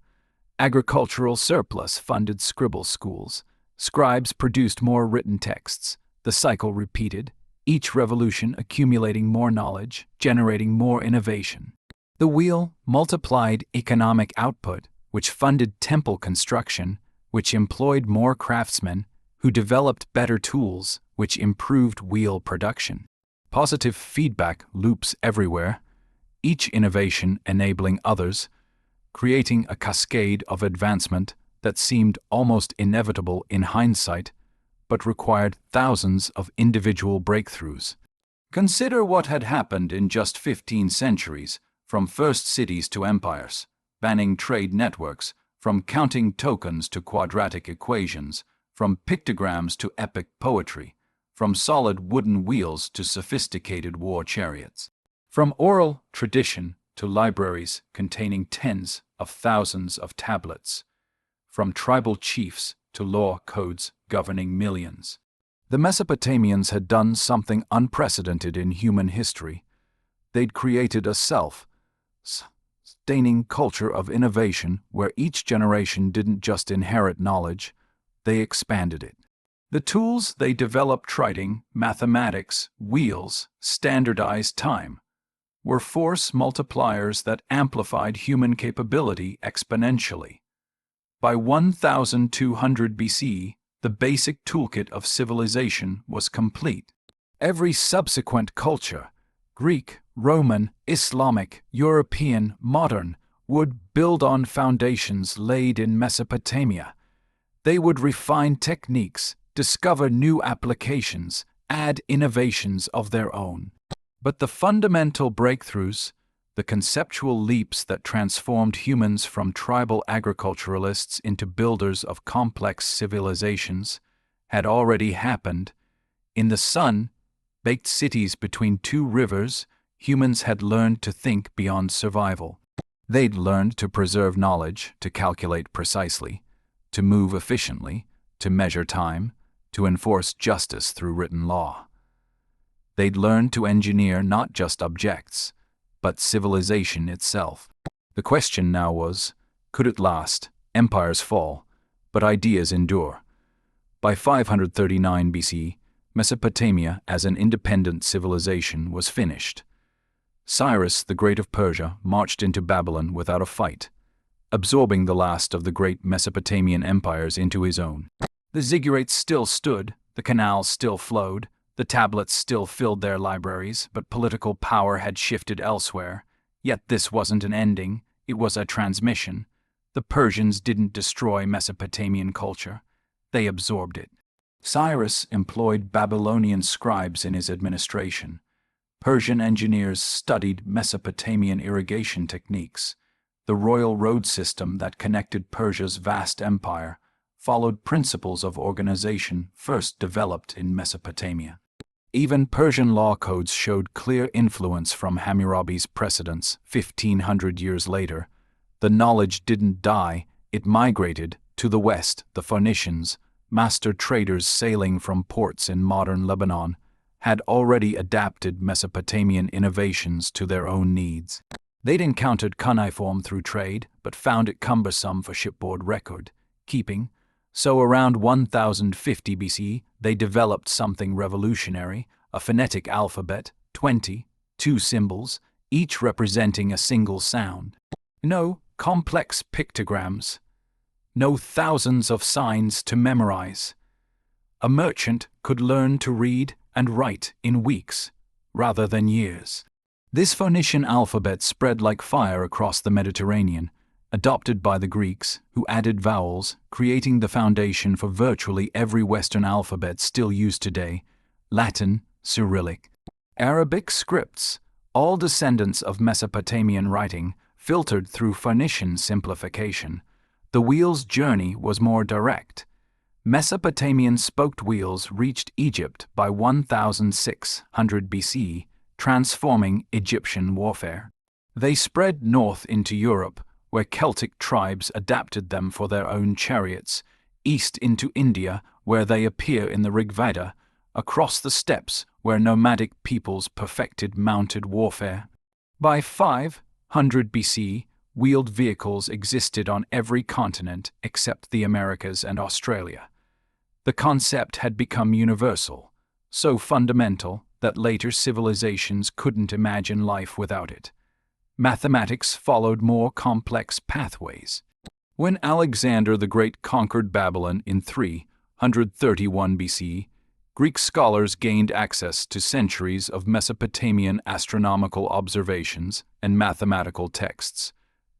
Agricultural surplus funded scribble schools. Scribes produced more written texts. The cycle repeated, each revolution accumulating more knowledge, generating more innovation. The wheel multiplied economic output, which funded temple construction, which employed more craftsmen, who developed better tools, which improved wheel production. Positive feedback loops everywhere, each innovation enabling others, creating a cascade of advancement that seemed almost inevitable in hindsight, but required thousands of individual breakthroughs. Consider what had happened in just 15 centuries, from first cities to empires, banning trade networks, from counting tokens to quadratic equations, from pictograms to epic poetry, from solid wooden wheels to sophisticated war chariots, from oral tradition to libraries containing tens of thousands of tablets, from tribal chiefs to law codes governing millions. The Mesopotamians had done something unprecedented in human history. They'd created a self-sustaining culture of innovation where each generation didn't just inherit knowledge, they expanded it. The tools they developed, writing, mathematics, wheels, standardized time, were force multipliers that amplified human capability exponentially. By 1200 BC, the basic toolkit of civilization was complete. Every subsequent culture, Greek, Roman, Islamic, European, modern, would build on foundations laid in Mesopotamia. They would refine techniques, discover new applications, add innovations of their own. But the fundamental breakthroughs, the conceptual leaps that transformed humans from tribal agriculturalists into builders of complex civilizations, had already happened. In the sun-baked cities between two rivers, humans had learned to think beyond survival. They'd learned to preserve knowledge, to calculate precisely, to move efficiently, to measure time, to enforce justice through written law. They'd learned to engineer not just objects, but civilization itself. The question now was, could it last? Empires fall, but ideas endure. By 539 BC, Mesopotamia as an independent civilization was finished. Cyrus the Great of Persia marched into Babylon without a fight, absorbing the last of the great Mesopotamian empires into his own. The ziggurats still stood, the canals still flowed, the tablets still filled their libraries, but political power had shifted elsewhere. Yet this wasn't an ending, it was a transmission. The Persians didn't destroy Mesopotamian culture, they absorbed it. Cyrus employed Babylonian scribes in his administration. Persian engineers studied Mesopotamian irrigation techniques. The royal road system that connected Persia's vast empire followed principles of organization first developed in Mesopotamia. Even Persian law codes showed clear influence from Hammurabi's precedents 1,500 years later. The knowledge didn't die, it migrated to the west. The Phoenicians, master traders sailing from ports in modern Lebanon, had already adapted Mesopotamian innovations to their own needs. They'd encountered cuneiform through trade, but found it cumbersome for shipboard record keeping. So around 1050 BC, they developed something revolutionary, a phonetic alphabet, 22 symbols, each representing a single sound. No complex pictograms. No thousands of signs to memorize. A merchant could learn to read and write in weeks, rather than years. This Phoenician alphabet spread like fire across the Mediterranean, adopted by the Greeks, who added vowels, creating the foundation for virtually every Western alphabet still used today: Latin, Cyrillic, Arabic scripts, all descendants of Mesopotamian writing, filtered through Phoenician simplification. The wheel's journey was more direct. Mesopotamian spoked wheels reached Egypt by 1600 BC, transforming Egyptian warfare. They spread north into Europe, where Celtic tribes adapted them for their own chariots, east into India, where they appear in the Rig Veda, across the steppes, where nomadic peoples perfected mounted warfare. By 500 BC, wheeled vehicles existed on every continent except the Americas and Australia. The concept had become universal, so fundamental that later civilizations couldn't imagine life without it. Mathematics followed more complex pathways. When Alexander the Great conquered Babylon in 331 BC, Greek scholars gained access to centuries of Mesopotamian astronomical observations and mathematical texts.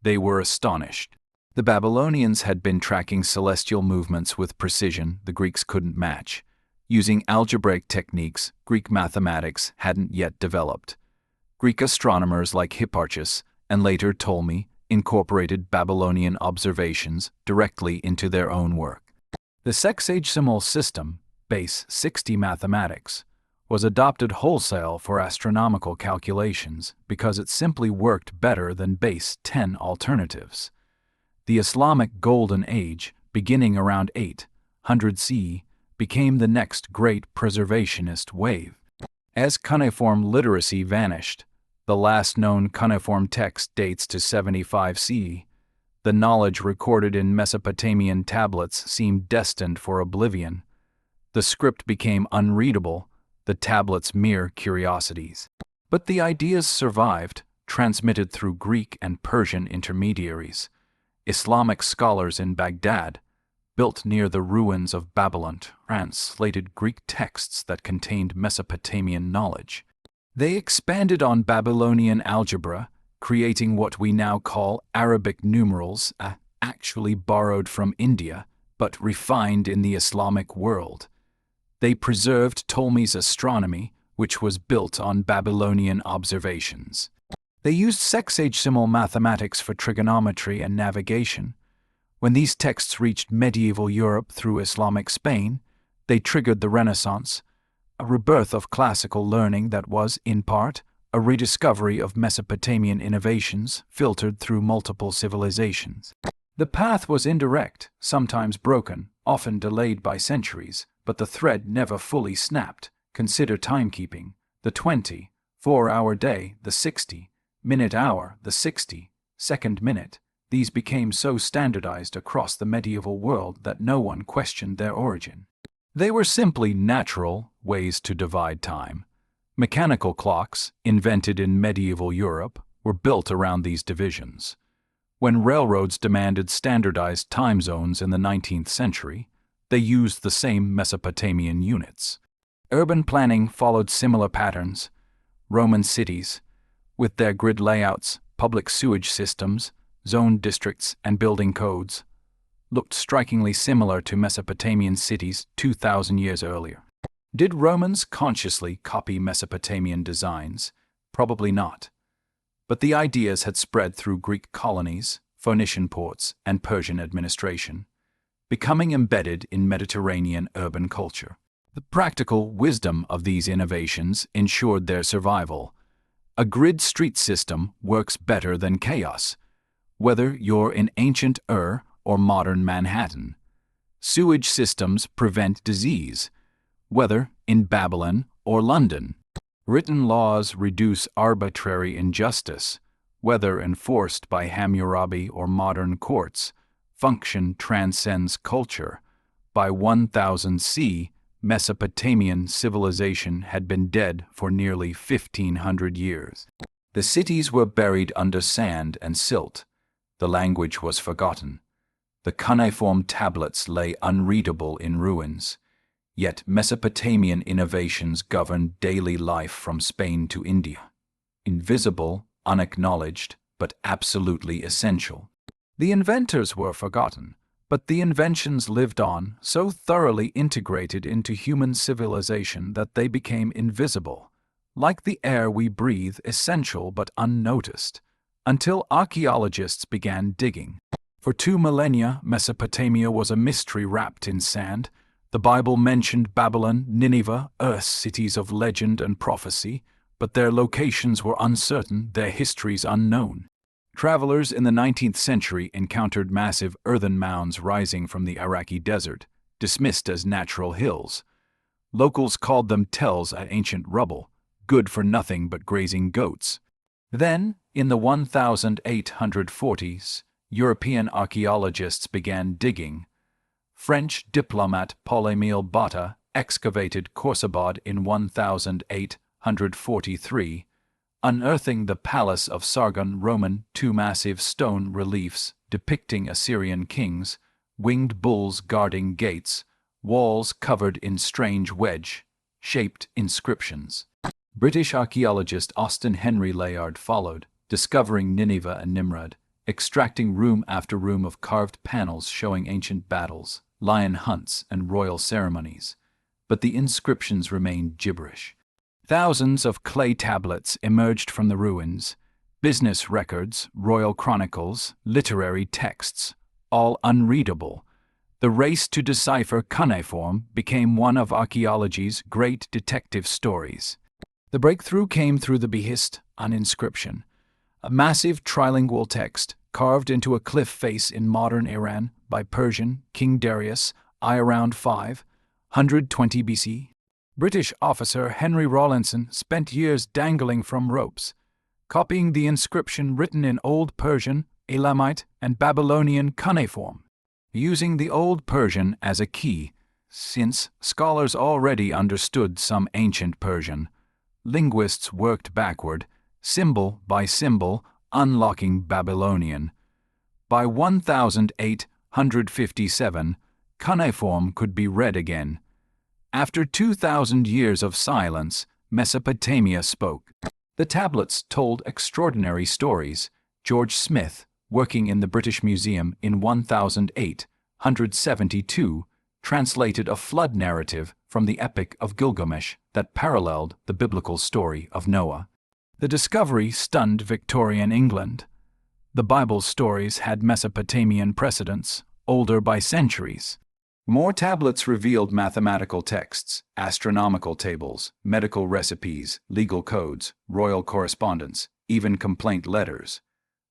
They were astonished. The Babylonians had been tracking celestial movements with precision the Greeks couldn't match. Using algebraic techniques, Greek mathematics hadn't yet developed. Greek astronomers like Hipparchus and later Ptolemy incorporated Babylonian observations directly into their own work. The sexagesimal system, base 60 mathematics, was adopted wholesale for astronomical calculations because it simply worked better than base 10 alternatives. The Islamic Golden Age, beginning around 800 CE, became the next great preservationist wave. As cuneiform literacy vanished, the last known cuneiform text dates to 75 CE. The knowledge recorded in Mesopotamian tablets seemed destined for oblivion. The script became unreadable, the tablets mere curiosities. But the ideas survived, transmitted through Greek and Persian intermediaries. Islamic scholars in Baghdad, built near the ruins of Babylon, translated Greek texts that contained Mesopotamian knowledge. They expanded on Babylonian algebra, creating what we now call Arabic numerals, actually borrowed from India, but refined in the Islamic world. They preserved Ptolemy's astronomy, which was built on Babylonian observations. They used sexagesimal mathematics for trigonometry and navigation. When these texts reached medieval Europe through Islamic Spain, they triggered the Renaissance, a rebirth of classical learning that was, in part, a rediscovery of Mesopotamian innovations filtered through multiple civilizations. The path was indirect, sometimes broken, often delayed by centuries, but the thread never fully snapped. Consider timekeeping: the 24-hour day, the 60-minute hour, the 60-second minute. These became so standardized across the medieval world that no one questioned their origin. They were simply natural ways to divide time. Mechanical clocks, invented in medieval Europe, were built around these divisions. When railroads demanded standardized time zones in the 19th century, they used the same Mesopotamian units. Urban planning followed similar patterns. Roman cities, with their grid layouts, public sewage systems, zone districts, and building codes, looked strikingly similar to Mesopotamian cities 2,000 years earlier. Did Romans consciously copy Mesopotamian designs? Probably not. But the ideas had spread through Greek colonies, Phoenician ports, and Persian administration. becoming embedded in Mediterranean urban culture. The practical wisdom of these innovations ensured their survival. A grid street system works better than chaos, whether you're in ancient Ur or modern Manhattan. Sewage systems prevent disease, whether in Babylon or London. Written laws reduce arbitrary injustice, whether enforced by Hammurabi or modern courts. Function transcends culture. By 1000 C, Mesopotamian civilization had been dead for nearly 1,500 years. The cities were buried under sand and silt. The language was forgotten. The cuneiform tablets lay unreadable in ruins. Yet Mesopotamian innovations governed daily life from Spain to India. Invisible, unacknowledged, but absolutely essential. The inventors were forgotten, but the inventions lived on, so thoroughly integrated into human civilization that they became invisible, like the air we breathe, essential but unnoticed, until archaeologists began digging. For 2 millennia, Mesopotamia was a mystery wrapped in sand. The Bible mentioned Babylon, Nineveh, Earth, cities of legend and prophecy, but their locations were uncertain, their histories unknown. Travelers in the 19th century encountered massive earthen mounds rising from the Iraqi desert, dismissed as natural hills. Locals called them tells at ancient rubble, good for nothing but grazing goats. Then, in the 1840s, European archaeologists began digging. French diplomat Paul-Émile Botta excavated Khorsabad in 1843, unearthing the Palace of Sargon Roman, 2 massive stone reliefs depicting Assyrian kings, winged bulls guarding gates, walls covered in strange wedge-shaped inscriptions. British archaeologist Austen Henry Layard followed, discovering Nineveh and Nimrud, extracting room after room of carved panels showing ancient battles, lion hunts, and royal ceremonies. But the inscriptions remained gibberish. Thousands of clay tablets emerged from the ruins, business records, royal chronicles, literary texts, all unreadable. The race to decipher cuneiform became one of archaeology's great detective stories. The breakthrough came through the behist on inscription, a massive trilingual text carved into a cliff face in modern Iran by Persian King Darius I around 520 BC. British officer Henry Rawlinson spent years dangling from ropes, copying the inscription written in Old Persian, Elamite, and Babylonian cuneiform, using the Old Persian as a key, since scholars already understood some ancient Persian. Linguists worked backward, symbol by symbol, unlocking Babylonian. By 1857, cuneiform could be read again. After 2,000 years of silence, Mesopotamia spoke. The tablets told extraordinary stories. George Smith, working in the British Museum in 1872, translated a flood narrative from the Epic of Gilgamesh that paralleled the biblical story of Noah. The discovery stunned Victorian England. The Bible's stories had Mesopotamian precedents, older by centuries. More tablets revealed mathematical texts, astronomical tables, medical recipes, legal codes, royal correspondence, even complaint letters.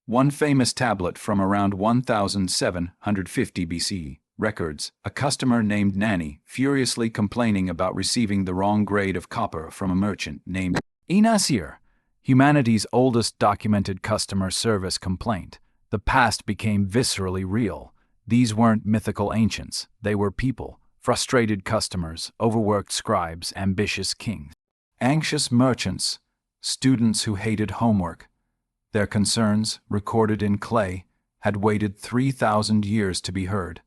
One famous tablet from around 1750 BC records a customer named Nanny furiously complaining about receiving the wrong grade of copper from a merchant named Enasir, humanity's oldest documented customer service complaint. The past became viscerally real. These weren't mythical ancients, they were people, frustrated customers, overworked scribes, ambitious kings, anxious merchants, students who hated homework. Their concerns, recorded in clay, had waited 3,000 years to be heard.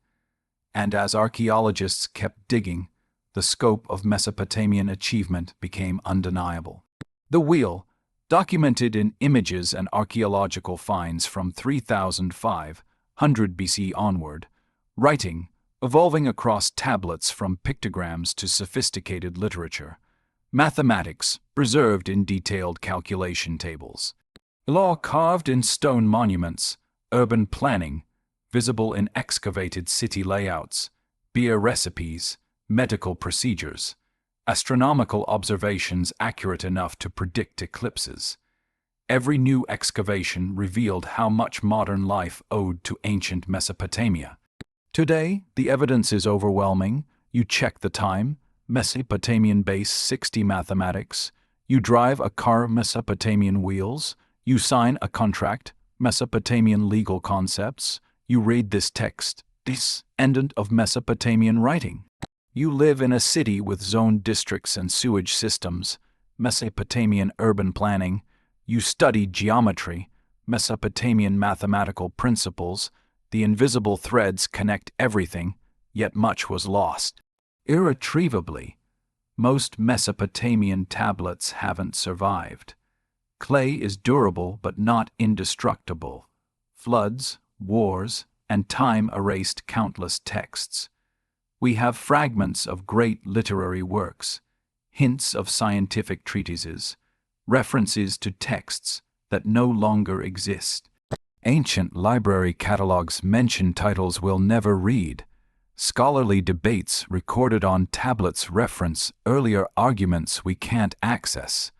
And as archaeologists kept digging, the scope of Mesopotamian achievement became undeniable. The wheel, documented in images and archaeological finds from 3500 BC onward, writing, evolving across tablets from pictograms to sophisticated literature, mathematics preserved in detailed calculation tables, law carved in stone monuments, urban planning, visible in excavated city layouts, beer recipes, medical procedures, astronomical observations accurate enough to predict eclipses. Every new excavation revealed how much modern life owed to ancient Mesopotamia. Today, the evidence is overwhelming. You check the time, Mesopotamian base 60 mathematics. You drive a car, Mesopotamian wheels. You sign a contract, Mesopotamian legal concepts. You read this text, descendant of Mesopotamian writing. You live in a city with zone districts and sewage systems, Mesopotamian urban planning. You study geometry, Mesopotamian mathematical principles. The invisible threads connect everything, yet much was lost. Irretrievably, most Mesopotamian tablets haven't survived. Clay is durable but not indestructible. Floods, wars, and time erased countless texts. We have fragments of great literary works, hints of scientific treatises, references to texts that no longer exist. Ancient library catalogs mention titles we'll never read. Scholarly debates recorded on tablets reference earlier arguments we can't access.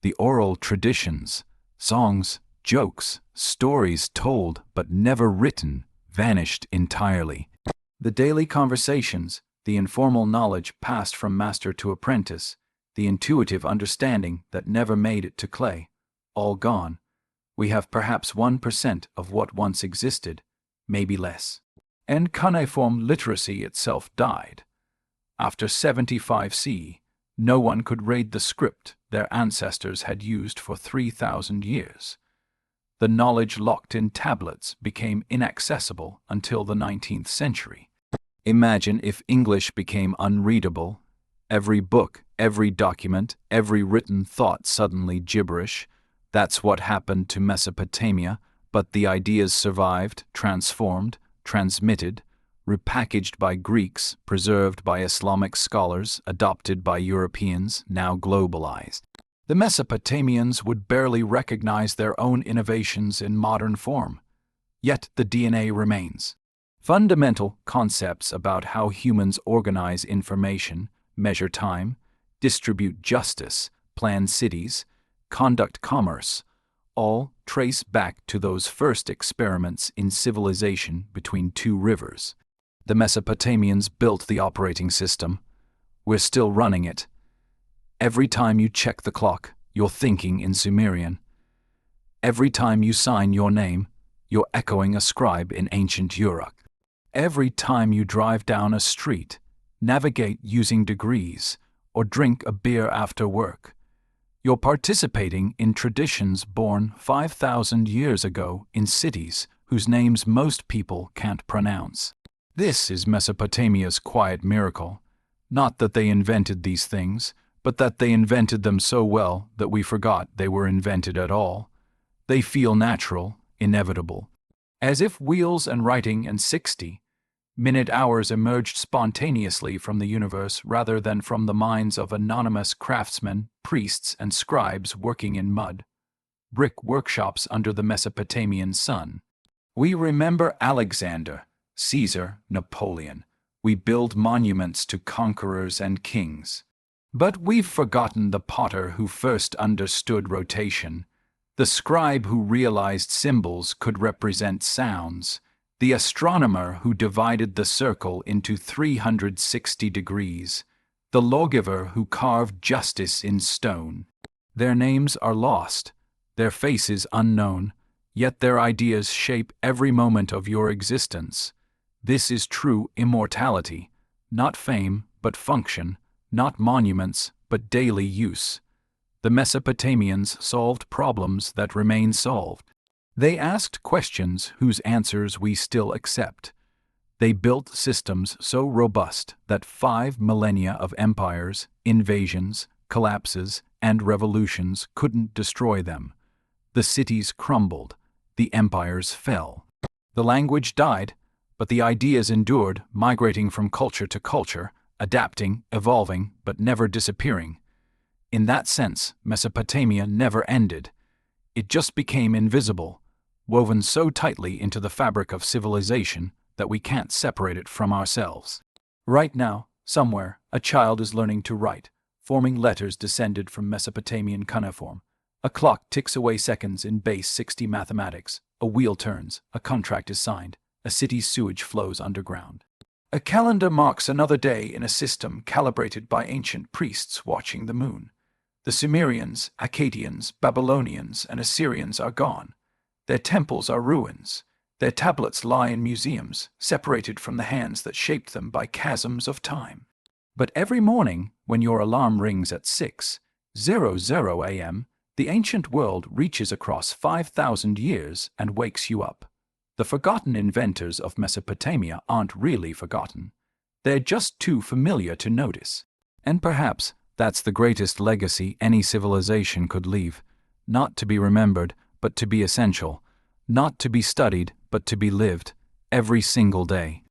The oral traditions, songs, jokes, stories told but never written, vanished entirely. The daily conversations, the informal knowledge passed from master to apprentice, the intuitive understanding that never made it to clay, all gone. We have perhaps 1% of what once existed, maybe less. And cuneiform literacy itself died. After 75 CE, no one could read the script their ancestors had used for 3,000 years. The knowledge locked in tablets became inaccessible until the 19th century. Imagine if English became unreadable. Every book, every document, every written thought suddenly gibberish. That's what happened to Mesopotamia, but the ideas survived, transformed, transmitted, repackaged by Greeks, preserved by Islamic scholars, adopted by Europeans, now globalized. The Mesopotamians would barely recognize their own innovations in modern form. Yet the DNA remains. Fundamental concepts about how humans organize information, measure time, distribute justice, plan cities, conduct commerce, all trace back to those first experiments in civilization between two rivers. The Mesopotamians built the operating system. We're still running it. Every time you check the clock, you're thinking in Sumerian. Every time you sign your name, you're echoing a scribe in ancient Uruk. Every time you drive down a street, navigate using degrees, or drink a beer after work, you're participating in traditions born 5,000 years ago in cities whose names most people can't pronounce. This is Mesopotamia's quiet miracle. Not that they invented these things, but that they invented them so well that we forgot they were invented at all. They feel natural, inevitable. As if wheels and writing and 60-minute hours emerged spontaneously from the universe rather than from the minds of anonymous craftsmen, priests, and scribes working in mud, brick workshops under the Mesopotamian sun. We remember Alexander, Caesar, Napoleon. We build monuments to conquerors and kings. But we've forgotten the potter who first understood rotation, the scribe who realized symbols could represent sounds, the astronomer who divided the circle into 360 degrees, the lawgiver who carved justice in stone. Their names are lost, their faces unknown, yet their ideas shape every moment of your existence. This is true immortality, not fame but function, not monuments but daily use. The Mesopotamians solved problems that remain solved. They asked questions whose answers we still accept. They built systems so robust that 5 millennia of empires, invasions, collapses, and revolutions couldn't destroy them. The cities crumbled, the empires fell. The language died, but the ideas endured, migrating from culture to culture, adapting, evolving, but never disappearing. In that sense, Mesopotamia never ended. It just became invisible, woven so tightly into the fabric of civilization that we can't separate it from ourselves. Right now, somewhere, a child is learning to write, forming letters descended from Mesopotamian cuneiform. A clock ticks away seconds in base 60 mathematics. A wheel turns, a contract is signed, a city's sewage flows underground. A calendar marks another day in a system calibrated by ancient priests watching the moon. The Sumerians, Akkadians, Babylonians, and Assyrians are gone. Their temples are ruins. Their tablets lie in museums, separated from the hands that shaped them by chasms of time. But every morning, when your alarm rings at 6:00 a.m., the ancient world reaches across 5,000 years and wakes you up. The forgotten inventors of Mesopotamia aren't really forgotten. They're just too familiar to notice. And perhaps that's the greatest legacy any civilization could leave. Not to be remembered, but to be essential. Not to be studied, but to be lived, every single day.